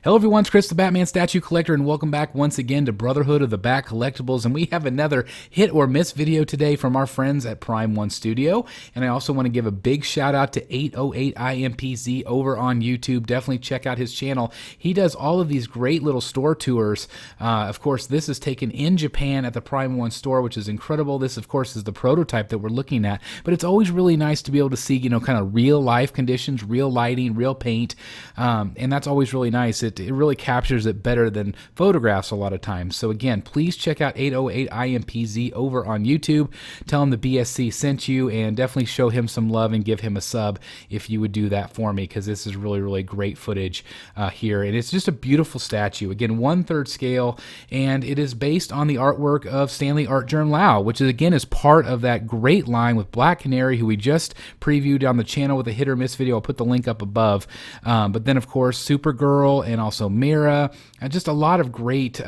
Hello everyone, it's Chris the Batman Statue Collector, and welcome back once again to Brotherhood of the Bat Collectibles. And we have another hit or miss video today from our friends at Prime One Studio. And I also want to give a big shout out to 808IMPZ over on YouTube. Definitely check out his channel. He does all of these great little store tours. Of course, this is taken in Japan at the Prime One store, which is incredible. This, of course, is the prototype that we're looking at. But it's always really nice to be able to see, kind of real life conditions, real lighting, real paint. And that's always really nice. It really captures it better than photographs a lot of times. So again, please check out 808IMPZ over on YouTube. Tell him the BSC sent you, and definitely show him some love and give him a sub if you would do that for me, because this is really, really great footage here. And it's just a beautiful statue. Again, 1/3 scale, and it is based on the artwork of Stanley Art Germ Lau, which is, again, is part of that great line with Black Canary, who we just previewed on the channel with a hit or miss video. I'll put the link up above. But then, of course, Supergirl and also Mira, just a lot of great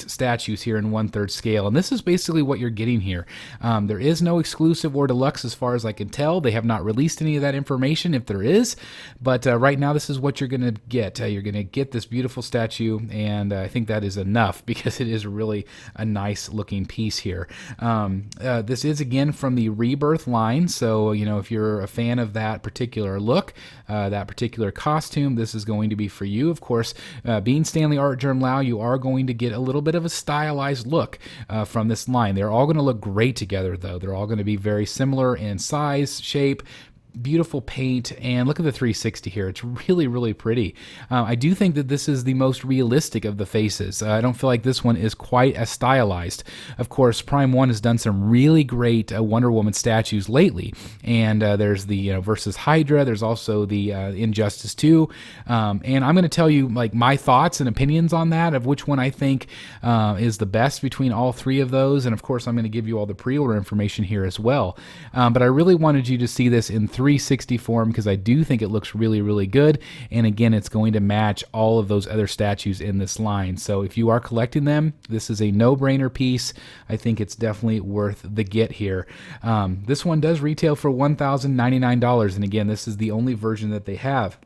statues here in 1/3 scale. And this is basically what you're getting here. There is no exclusive or deluxe as far as I can tell. They have not released any of that information if there is, but right now this is what you're going to get. You're going to get this beautiful statue, and I think that is enough because it is really a nice looking piece here. This is, again, from the Rebirth line, so if you're a fan of that particular look, that particular costume, this is going to be for you. Of course, being Stanley Art Germ Lau, you are going to get a little bit of a stylized look from this line. They're all going to look great together, though. They're all going to be very similar in size, shape, beautiful paint, and look at the 360 here. It's really, really pretty. I do think that this is the most realistic of the faces. I don't feel like this one is quite as stylized. Of course, Prime One has done some really great Wonder Woman statues lately, and there's the versus Hydra. There's also the Injustice 2, and I'm going to tell you my thoughts and opinions on that, of which one I think is the best between all three of those. And of course, I'm going to give you all the pre-order information here as well. But I really wanted you to see this in 360 form because I do think it looks really, really good. And again, it's going to match all of those other statues in this line. So if you are collecting them, this is a no-brainer piece. I think it's definitely worth the get here. This one does retail for $1,099, and again, this is the only version that they have.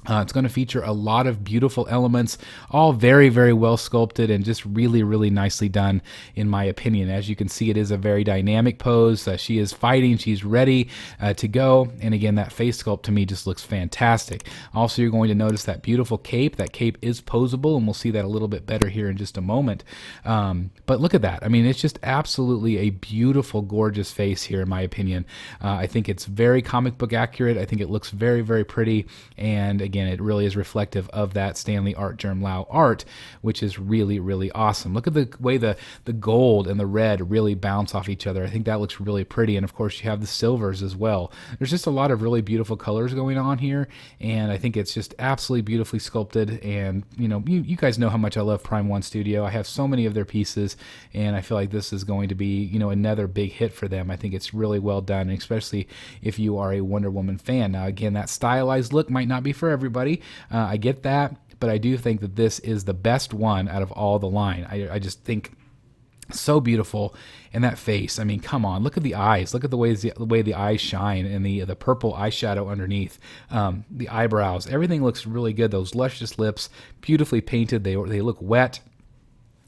It's going to feature a lot of beautiful elements, all very, very well sculpted and just really, really nicely done, in my opinion. As you can see, it is a very dynamic pose. She is fighting. She's ready to go. And again, that face sculpt to me just looks fantastic. Also, you're going to notice that beautiful cape. That cape is posable, and we'll see that a little bit better here in just a moment. But look at that. I mean, it's just absolutely a beautiful, gorgeous face here, in my opinion. I think it's very comic book accurate. I think it looks very, very pretty. And again, it really is reflective of that Stanley Art Germ Lau art, which is really, really awesome. Look at the way the gold and the red really bounce off each other. I think that looks really pretty. And of course, you have the silvers as well. There's just a lot of really beautiful colors going on here, and I think it's just absolutely beautifully sculpted. And you guys know how much I love Prime One Studio. I have so many of their pieces, and I feel like this is going to be another big hit for them. I think it's really well done, especially if you are a Wonder Woman fan. Now, again, that stylized look might not be for everybody. I get that, but I do think that this is the best one out of all the line. I just think so beautiful. And that face, I mean, come on, look at the eyes. Look at the way the eyes shine, and the purple eyeshadow underneath, the eyebrows. Everything looks really good. Those luscious lips, beautifully painted. They look wet.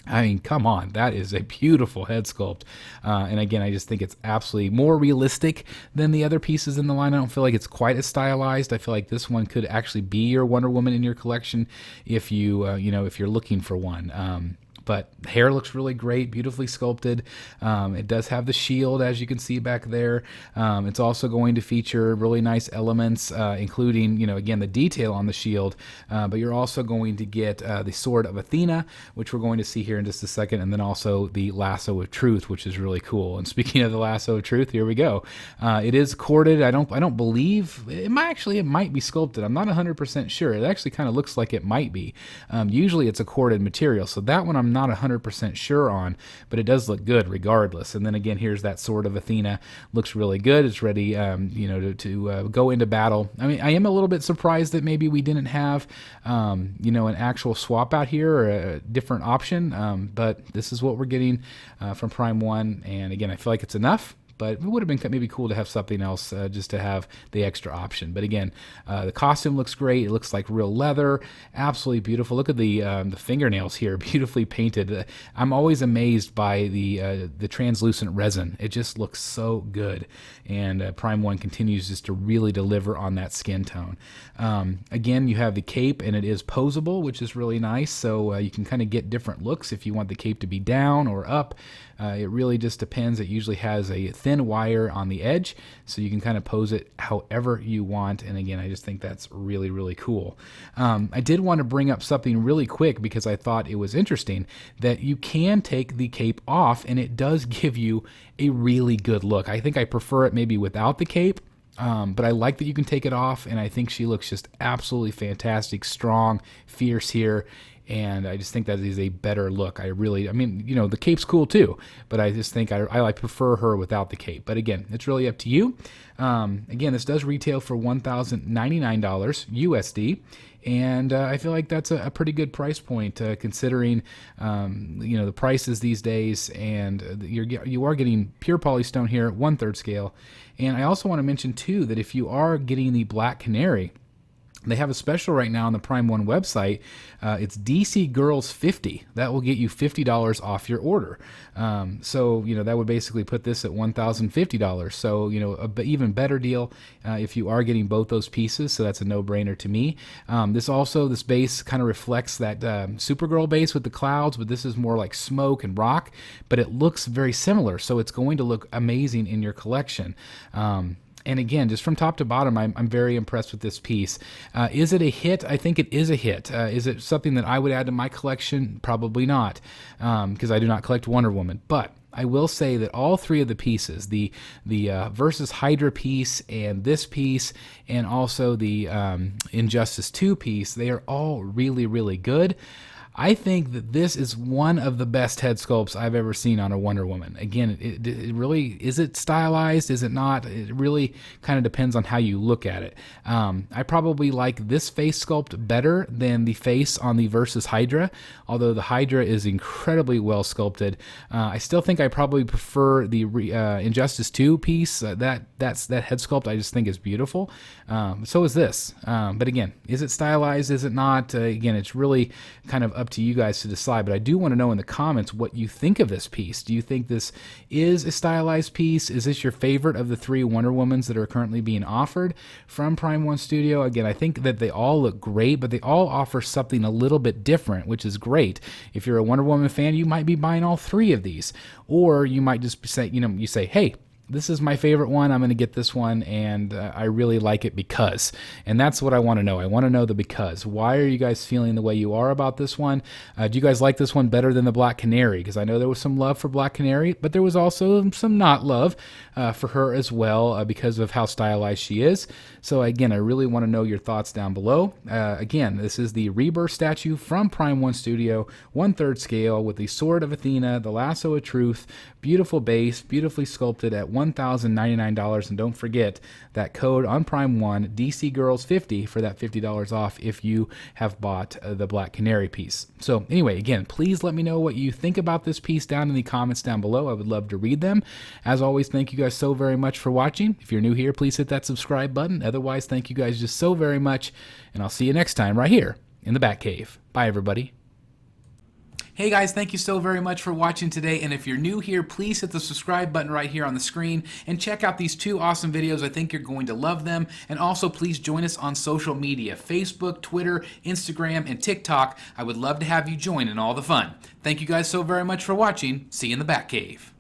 I mean, come on, that is a beautiful head sculpt. And again, I just think it's absolutely more realistic than the other pieces in the line. I don't feel like it's quite as stylized. I feel like this one could actually be your Wonder Woman in your collection if you, if you're looking for one. But the hair looks really great, beautifully sculpted. It does have the shield, as you can see back there. It's also going to feature really nice elements, including, again, the detail on the shield. But you're also going to get the Sword of Athena, which we're going to see here in just a second, and then also the Lasso of Truth, which is really cool. And speaking of the Lasso of Truth, here we go. It is corded. I don't believe it might be sculpted. I'm not 100% sure. It actually kind of looks like it might be. Usually it's a corded material, so that one I'm not 100% sure on, but it does look good regardless. And then again, here's that Sword of Athena. Looks really good. It's ready, to go into battle. I mean, I am a little bit surprised that maybe we didn't have, an actual swap out here or a different option, but this is what we're getting from Prime One. And again, I feel like it's enough. but it would have been maybe cool to have something else just to have the extra option. But again, the costume looks great. It looks like real leather, absolutely beautiful. Look at the fingernails here, beautifully painted. I'm always amazed by the translucent resin. It just looks so good, and Prime 1 continues just to really deliver on that skin tone. Again, you have the cape, and it is posable, which is really nice, so you can kind of get different looks if you want the cape to be down or up. It really just depends. It usually has a thin wire on the edge, so you can kind of pose it however you want. And again, I just think that's really, really cool. I did want to bring up something really quick because I thought it was interesting that you can take the cape off, and it does give you a really good look. I think I prefer it maybe without the cape. But I like that you can take it off, and I think she looks just absolutely fantastic, strong, fierce here, and I just think that is a better look. I mean, you know, the cape's cool too, but I just think I prefer her without the cape. But again, it's really up to you. Again, this does retail for $1,099 USD. And I feel like that's a pretty good price point considering, you know, the prices these days. And you are getting pure polystone here, 1/3 scale. And I also want to mention too that if you are getting the Black Canary, they have a special right now on the Prime 1 website. It's DC Girls 50. That will get you $50 off your order. So, you know, that would basically put this at $1,050. So, you know, a even better deal if you are getting both those pieces. So that's a no-brainer to me. This base kind of reflects that Supergirl base with the clouds, but this is more like smoke and rock. But it looks very similar, so it's going to look amazing in your collection. And again, just from top to bottom, I'm very impressed with this piece. Is it a hit? I think it is a hit. Is it something that I would add to my collection? Probably not, because I do not collect Wonder Woman. But I will say that all three of the pieces, the versus Hydra piece and this piece, and also the Injustice 2 piece, they are all really, really good. I think that this is one of the best head sculpts I've ever seen on a Wonder Woman. Again, it really, is it stylized? Is it not? It really kind of depends on how you look at it. I probably like this face sculpt better than the face on the Versus Hydra, although the Hydra is incredibly well sculpted. I still think I probably prefer the Injustice 2 piece. That head sculpt I just think is beautiful. So is this. But again, is it stylized? Is it not? Again, it's really kind of up to you guys to decide, but I do want to know in the comments what you think of this piece. Do you think this is a stylized piece? Is this your favorite of the three Wonder Womans that are currently being offered from Prime 1 Studio? Again, I think that they all look great, but they all offer something a little bit different, which is great. If you're a Wonder Woman fan, you might be buying all three of these, or you might just say, you say, hey, this is my favorite one. I'm going to get this one, and I really like it because. And that's what I want to know. I want to know the because. Why are you guys feeling the way you are about this one? Do you guys like this one better than the Black Canary? Because I know there was some love for Black Canary, but there was also some not love for her as well because of how stylized she is. So again, I really want to know your thoughts down below. Again, this is the Rebirth statue from Prime 1 Studio, 1/3 scale with the Sword of Athena, the Lasso of Truth, beautiful base, beautifully sculpted at $1,099. And don't forget that code on Prime 1, DC Girls 50, for that $50 off if you have bought the Black Canary piece. So anyway, again, please let me know what you think about this piece down in the comments down below. I would love to read them. As always, thank you guys so very much for watching. If you're new here, please hit that subscribe button. Otherwise, thank you guys just so very much, and I'll see you next time right here in the Batcave. Bye, everybody. Hey guys, thank you so very much for watching today, and if you're new here, please hit the subscribe button right here on the screen and check out these two awesome videos. I think you're going to love them. And also please join us on social media, Facebook, Twitter, Instagram, and TikTok. I would love to have you join in all the fun. Thank you guys so very much for watching. See you in the Batcave.